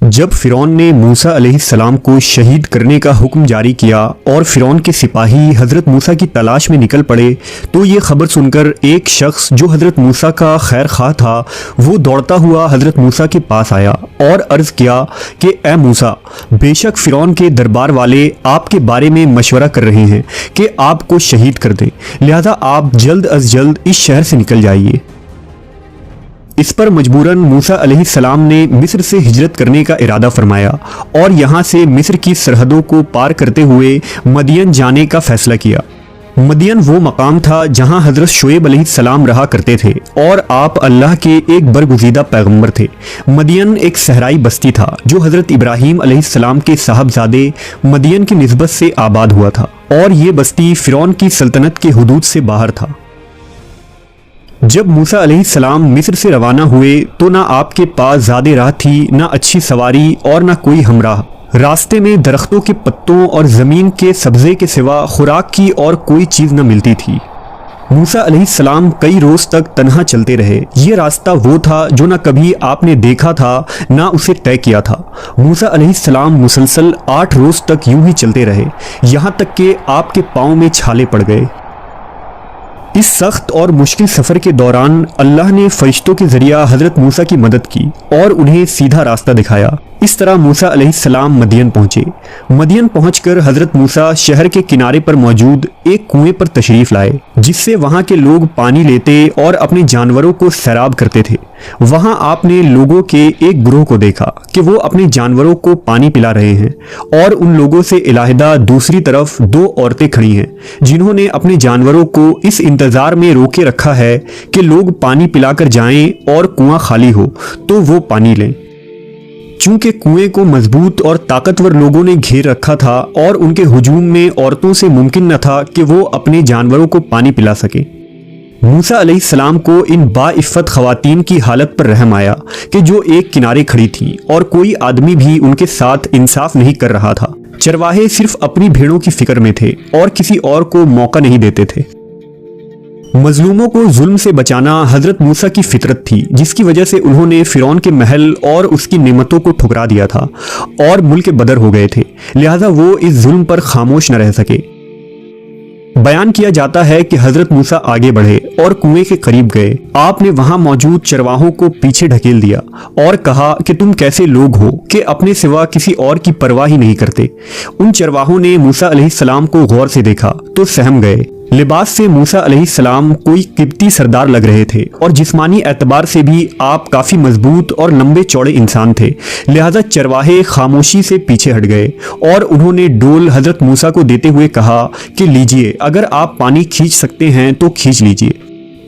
جب فرعون نے موسیٰ علیہ السلام کو شہید کرنے کا حکم جاری کیا اور فرعون کے سپاہی حضرت موسیٰ کی تلاش میں نکل پڑے تو یہ خبر سن کر ایک شخص جو حضرت موسیٰ کا خیر خواہ تھا وہ دوڑتا ہوا حضرت موسیٰ کے پاس آیا اور عرض کیا کہ اے موسیٰ، بے شک فرعون کے دربار والے آپ کے بارے میں مشورہ کر رہے ہیں کہ آپ کو شہید کر دیں، لہذا آپ جلد از جلد اس شہر سے نکل جائیے۔ اس پر مجبوراً موسیٰ علیہ السلام نے مصر سے ہجرت کرنے کا ارادہ فرمایا اور یہاں سے مصر کی سرحدوں کو پار کرتے ہوئے مدین جانے کا فیصلہ کیا۔ مدین وہ مقام تھا جہاں حضرت شعیب علیہ السلام رہا کرتے تھے اور آپ اللہ کے ایک برگزیدہ پیغمبر تھے۔ مدین ایک صحرائی بستی تھا جو حضرت ابراہیم علیہ السلام کے صاحبزادے مدین کی نسبت سے آباد ہوا تھا، اور یہ بستی فرعون کی سلطنت کے حدود سے باہر تھا۔ جب موسیٰ علیہ السلام مصر سے روانہ ہوئے تو نہ آپ کے پاس زیادہ راہ تھی، نہ اچھی سواری اور نہ کوئی ہمراہ۔ راستے میں درختوں کے پتوں اور زمین کے سبزے کے سوا خوراک کی اور کوئی چیز نہ ملتی تھی۔ موسیٰ علیہ السلام کئی روز تک تنہا چلتے رہے۔ یہ راستہ وہ تھا جو نہ کبھی آپ نے دیکھا تھا نہ اسے طے کیا تھا۔ موسیٰ علیہ السلام مسلسل 8 روز تک یوں ہی چلتے رہے، یہاں تک کہ آپ کے پاؤں میں چھالے پڑ گئے۔ اس سخت اور مشکل سفر کے دوران اللہ نے فرشتوں کے ذریعہ حضرت موسیٰ کی مدد کی اور انہیں سیدھا راستہ دکھایا۔ اس طرح موسیٰ علیہ السلام مدین پہنچے۔ مدین پہنچ کر حضرت موسیٰ شہر کے کنارے پر موجود ایک کنویں پر تشریف لائے جس سے وہاں کے لوگ پانی لیتے اور اپنے جانوروں کو سیراب کرتے تھے۔ وہاں آپ نے لوگوں کے ایک گروہ کو دیکھا کہ وہ اپنے جانوروں کو پانی پلا رہے ہیں، اور ان لوگوں سے علیحدہ دوسری طرف 2 عورتیں کھڑی ہیں جنہوں نے اپنے جانوروں کو اس انتظار میں روکے رکھا ہے کہ لوگ پانی پلا کر جائیں اور کنواں خالی ہو تو وہ پانی لیں۔ چونکہ کنویں کو مضبوط اور طاقتور لوگوں نے گھیر رکھا تھا اور ان کے ہجوم میں عورتوں سے ممکن نہ تھا کہ وہ اپنے جانوروں کو پانی پلا سکیں۔ موسیٰ علیہ السلام کو ان باعفت خواتین کی حالت پر رحم آیا کہ جو ایک کنارے کھڑی تھیں اور کوئی آدمی بھی ان کے ساتھ انصاف نہیں کر رہا تھا۔ چرواہے صرف اپنی بھیڑوں کی فکر میں تھے اور کسی اور کو موقع نہیں دیتے تھے۔ مظلوموں کو ظلم سے بچانا حضرت موسیٰ کی فطرت تھی، جس کی وجہ سے انہوں نے فرعون کے محل اور اس کی نعمتوں کو ٹھکرا دیا تھا اور ملک بدر ہو گئے تھے، لہذا وہ اس ظلم پر خاموش نہ رہ سکے۔ بیان کیا جاتا ہے کہ حضرت موسیٰ آگے بڑھے اور کنویں کے قریب گئے۔ آپ نے وہاں موجود چرواہوں کو پیچھے ڈھکیل دیا اور کہا کہ تم کیسے لوگ ہو کہ اپنے سوا کسی اور کی پرواہ ہی نہیں کرتے۔ ان چرواہوں نے موسیٰ علیہ السلام کو غور سے دیکھا تو سہم گئے۔ لباس سے موسیٰ علیہ السلام کوئی قبطی سردار لگ رہے تھے اور جسمانی اعتبار سے بھی آپ کافی مضبوط اور لمبے چوڑے انسان تھے، لہذا چرواہے خاموشی سے پیچھے ہٹ گئے اور انہوں نے ڈول حضرت موسیٰ کو دیتے ہوئے کہا کہ لیجئے، اگر آپ پانی کھینچ سکتے ہیں تو کھینچ لیجئے۔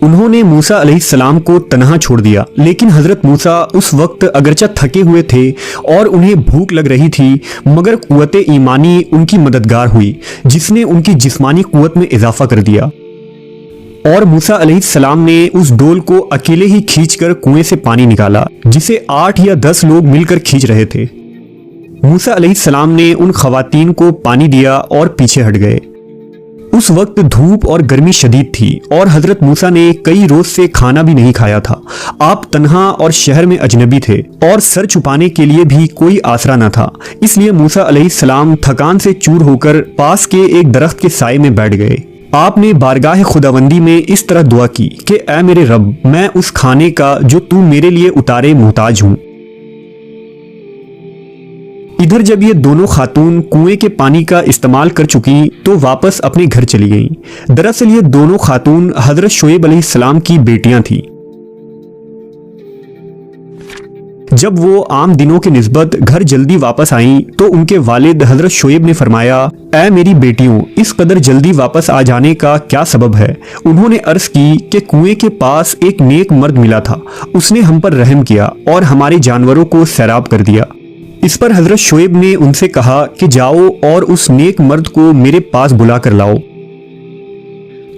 انہوں نے موسیٰ علیہ السلام کو تنہا چھوڑ دیا، لیکن حضرت موسیٰ اس وقت اگرچہ تھکے ہوئے تھے اور انہیں بھوک لگ رہی تھی، مگر قوت ایمانی ان کی مددگار ہوئی جس نے ان کی جسمانی قوت میں اضافہ کر دیا، اور موسیٰ علیہ السلام نے اس ڈول کو اکیلے ہی کھینچ کر کنویں سے پانی نکالا جسے 8 یا 10 لوگ مل کر کھینچ رہے تھے۔ موسیٰ علیہ السلام نے ان خواتین کو پانی دیا اور پیچھے ہٹ گئے۔ اس وقت دھوپ اور گرمی شدید تھی اور حضرت موسیٰ نے کئی روز سے کھانا بھی نہیں کھایا تھا۔ آپ تنہا اور شہر میں اجنبی تھے اور سر چھپانے کے لیے بھی کوئی آسرا نہ تھا، اس لیے موسیٰ علیہ السلام تھکان سے چور ہو کر پاس کے ایک درخت کے سائے میں بیٹھ گئے۔ آپ نے بارگاہ خداوندی میں اس طرح دعا کی کہ اے میرے رب، میں اس کھانے کا جو تو میرے لیے اتارے محتاج ہوں۔ ادھر جب یہ دونوں خاتون کنویں کے پانی کا استعمال کر چکی تو واپس اپنے گھر چلی گئیں۔ دراصل یہ دونوں خاتون حضرت شعیب علیہ السلام کی بیٹیاں تھیں۔ جب وہ عام دنوں کے نسبت گھر جلدی واپس آئیں تو ان کے والد حضرت شعیب نے فرمایا، اے میری بیٹیوں، اس قدر جلدی واپس آ جانے کا کیا سبب ہے؟ انہوں نے عرض کی کہ کنویں کے پاس ایک نیک مرد ملا تھا، اس نے ہم پر رحم کیا اور ہمارے جانوروں کو سیراب کر دیا۔ اس پر حضرت شعیب نے ان سے کہا کہ جاؤ اور اس نیک مرد کو میرے پاس بلا کر لاؤ۔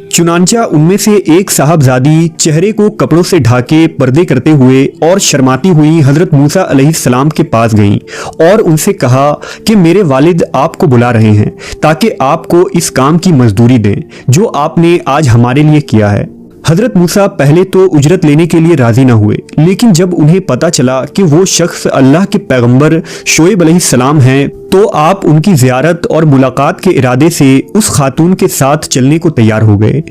چنانچہ ان میں سے ایک صاحبزادی چہرے کو کپڑوں سے ڈھانکے پردے کرتے ہوئے اور شرماتی ہوئی حضرت موسیٰ علیہ السلام کے پاس گئیں اور ان سے کہا کہ میرے والد آپ کو بلا رہے ہیں تاکہ آپ کو اس کام کی مزدوری دیں جو آپ نے آج ہمارے لیے کیا ہے۔ حضرت موسیٰ پہلے تو اجرت لینے کے لیے راضی نہ ہوئے، لیکن جب انہیں پتا چلا کہ وہ شخص اللہ کے پیغمبر شعیب علیہ السلام ہیں تو آپ ان کی زیارت اور ملاقات کے ارادے سے اس خاتون کے ساتھ چلنے کو تیار ہو گئے۔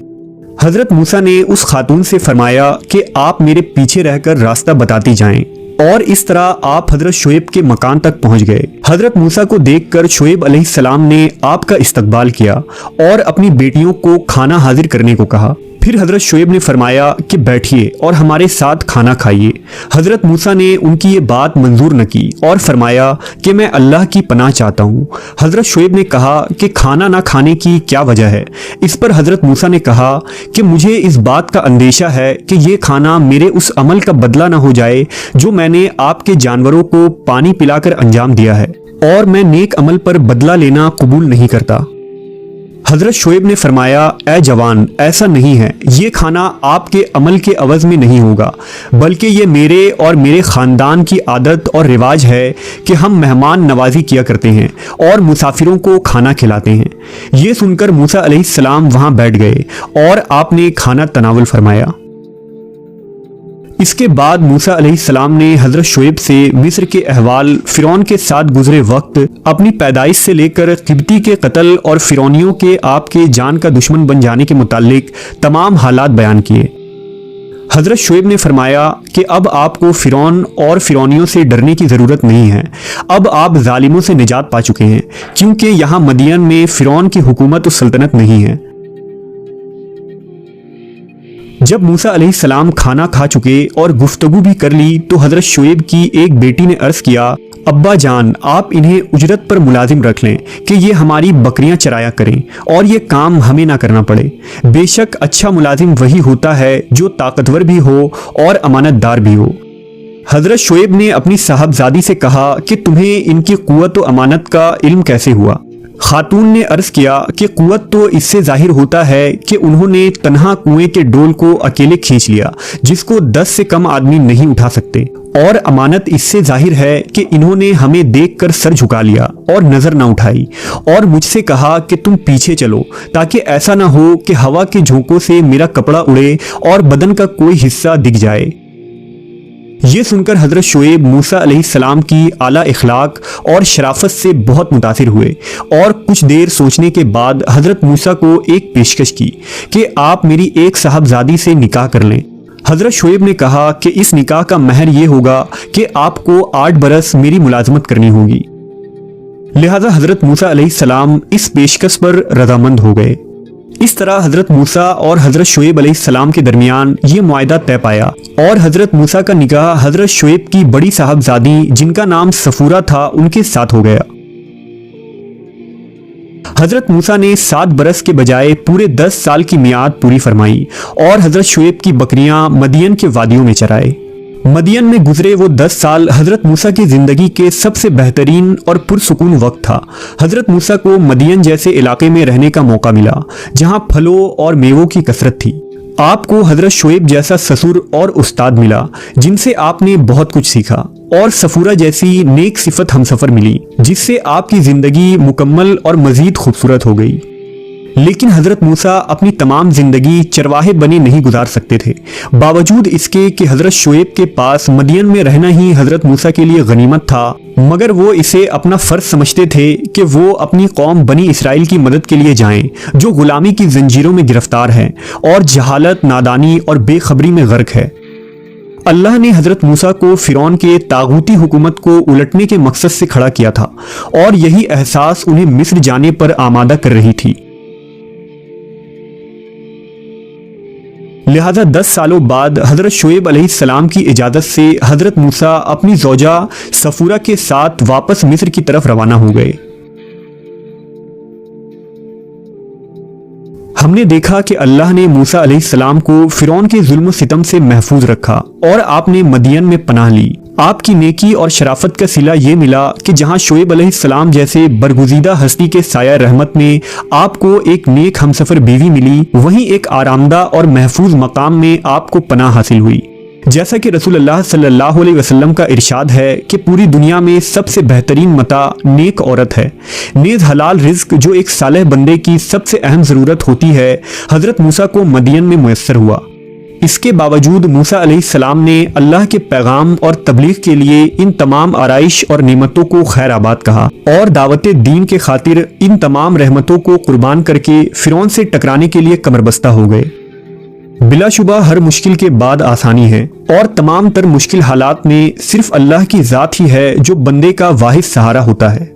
حضرت موسیٰ نے اس خاتون سے فرمایا کہ آپ میرے پیچھے رہ کر راستہ بتاتی جائیں، اور اس طرح آپ حضرت شعیب کے مکان تک پہنچ گئے۔ حضرت موسیٰ کو دیکھ کر شعیب علیہ السلام نے آپ کا استقبال کیا اور اپنی بیٹیوں کو کھانا حاضر کرنے کو کہا۔ پھر حضرت شعیب نے فرمایا کہ بیٹھیے اور ہمارے ساتھ کھانا کھائیے۔ حضرت موسیٰ نے ان کی یہ بات منظور نہ کی اور فرمایا کہ میں اللہ کی پناہ چاہتا ہوں۔ حضرت شعیب نے کہا کہ کھانا نہ کھانے کی کیا وجہ ہے؟ اس پر حضرت موسیٰ نے کہا کہ مجھے اس بات کا اندیشہ ہے کہ یہ کھانا میرے اس عمل کا بدلہ نہ ہو جائے جو میں نے آپ کے جانوروں کو پانی پلا کر انجام دیا ہے، اور میں نیک عمل پر بدلہ لینا قبول نہیں کرتا۔ حضرت شعیب نے فرمایا، اے جوان، ایسا نہیں ہے، یہ کھانا آپ کے عمل کے عوض میں نہیں ہوگا، بلکہ یہ میرے اور میرے خاندان کی عادت اور رواج ہے کہ ہم مہمان نوازی کیا کرتے ہیں اور مسافروں کو کھانا کھلاتے ہیں۔ یہ سن کر موسیٰ علیہ السلام وہاں بیٹھ گئے اور آپ نے کھانا تناول فرمایا۔ اس کے بعد موسیٰ علیہ السلام نے حضرت شعیب سے مصر کے احوال، فرعون کے ساتھ گزرے وقت، اپنی پیدائش سے لے کر قبطی کے قتل اور فرعونیوں کے آپ کے جان کا دشمن بن جانے کے متعلق تمام حالات بیان کیے۔ حضرت شعیب نے فرمایا کہ اب آپ کو فرعون اور فرعونیوں سے ڈرنے کی ضرورت نہیں ہے، اب آپ ظالموں سے نجات پا چکے ہیں، کیونکہ یہاں مدین میں فرعون کی حکومت و سلطنت نہیں ہے۔ جب موسیٰ علیہ السلام کھانا کھا چکے اور گفتگو بھی کر لی تو حضرت شعیب کی ایک بیٹی نے عرض کیا، ابا جان، آپ انہیں اجرت پر ملازم رکھ لیں کہ یہ ہماری بکریاں چرایا کریں اور یہ کام ہمیں نہ کرنا پڑے۔ بے شک اچھا ملازم وہی ہوتا ہے جو طاقتور بھی ہو اور امانت دار بھی ہو۔ حضرت شعیب نے اپنی صاحبزادی سے کہا کہ تمہیں ان کی قوت و امانت کا علم کیسے ہوا؟ خاتون نے عرض کیا کہ قوت تو اس سے ظاہر ہوتا ہے کہ انہوں نے تنہا کنویں کے ڈول کو اکیلے کھینچ لیا جس کو 10 سے کم آدمی نہیں اٹھا سکتے، اور امانت اس سے ظاہر ہے کہ انہوں نے ہمیں دیکھ کر سر جھکا لیا اور نظر نہ اٹھائی اور مجھ سے کہا کہ تم پیچھے چلو تاکہ ایسا نہ ہو کہ ہوا کے جھونکوں سے میرا کپڑا اڑے اور بدن کا کوئی حصہ دکھ جائے۔ یہ سن کر حضرت شعیب موسیٰ علیہ السلام کی اعلیٰ اخلاق اور شرافت سے بہت متاثر ہوئے اور کچھ دیر سوچنے کے بعد حضرت موسیٰ کو ایک پیشکش کی کہ آپ میری ایک صاحبزادی سے نکاح کر لیں۔ حضرت شعیب نے کہا کہ اس نکاح کا مہر یہ ہوگا کہ آپ کو 8 برس میری ملازمت کرنی ہوگی۔ لہذا حضرت موسیٰ علیہ السلام اس پیشکش پر رضامند ہو گئے۔ اس طرح حضرت موسیٰ اور حضرت شعیب علیہ السلام کے درمیان یہ معاہدہ طے پایا اور حضرت موسیٰ کا نکاح حضرت شعیب کی بڑی صاحبزادی جن کا نام صفورہ تھا ان کے ساتھ ہو گیا۔ حضرت موسیٰ نے 7 برس کے بجائے پورے 10 سال کی میعاد پوری فرمائی اور حضرت شعیب کی بکریاں مدین کے وادیوں میں چرائے۔ مدین میں گزرے وہ 10 سال حضرت موسیٰ کی زندگی کے سب سے بہترین اور پرسکون وقت تھا۔ حضرت موسیٰ کو مدین جیسے علاقے میں رہنے کا موقع ملا جہاں پھلوں اور میووں کی کثرت تھی۔ آپ کو حضرت شعیب جیسا سسر اور استاد ملا جن سے آپ نے بہت کچھ سیکھا، اور صفورہ جیسی نیک صفت ہمسفر ملی جس سے آپ کی زندگی مکمل اور مزید خوبصورت ہو گئی۔ لیکن حضرت موسیٰ اپنی تمام زندگی چرواہے بنے نہیں گزار سکتے تھے، باوجود اس کے کہ حضرت شعیب کے پاس مدین میں رہنا ہی حضرت موسیٰ کے لیے غنیمت تھا، مگر وہ اسے اپنا فرض سمجھتے تھے کہ وہ اپنی قوم بنی اسرائیل کی مدد کے لیے جائیں جو غلامی کی زنجیروں میں گرفتار ہے اور جہالت، نادانی اور بے خبری میں غرق ہے۔ اللہ نے حضرت موسیٰ کو فرعون کے طاغوتی حکومت کو الٹنے کے مقصد سے کھڑا کیا تھا، اور یہی احساس انہیں مصر جانے پر آمادہ کر رہی تھی۔ لہذا 10 سالوں بعد حضرت شعیب علیہ السلام کی اجازت سے حضرت موسیٰ اپنی زوجہ صفورہ کے ساتھ واپس مصر کی طرف روانہ ہو گئے۔ ہم نے دیکھا کہ اللہ نے موسیٰ علیہ السلام کو فرعون کے ظلم و ستم سے محفوظ رکھا اور آپ نے مدین میں پناہ لی۔ آپ کی نیکی اور شرافت کا صلہ یہ ملا کہ جہاں شعیب علیہ السلام جیسے برگزیدہ ہستی کے سایہ رحمت میں آپ کو ایک نیک ہمسفر بیوی ملی، وہیں ایک آرامدہ اور محفوظ مقام میں آپ کو پناہ حاصل ہوئی۔ جیسا کہ رسول اللہ صلی اللہ علیہ وسلم کا ارشاد ہے کہ پوری دنیا میں سب سے بہترین متاع نیک عورت ہے، نیز حلال رزق جو ایک صالح بندے کی سب سے اہم ضرورت ہوتی ہے، حضرت موسیٰ کو مدین میں میسر ہوا۔ اس کے باوجود موسیٰ علیہ السلام نے اللہ کے پیغام اور تبلیغ کے لیے ان تمام آرائش اور نعمتوں کو خیر آباد کہا اور دعوت دین کے خاطر ان تمام رحمتوں کو قربان کر کے فرعون سے ٹکرانے کے لیے کمر بستہ ہو گئے۔ بلا شبہ ہر مشکل کے بعد آسانی ہے، اور تمام تر مشکل حالات میں صرف اللہ کی ذات ہی ہے جو بندے کا واحد سہارا ہوتا ہے۔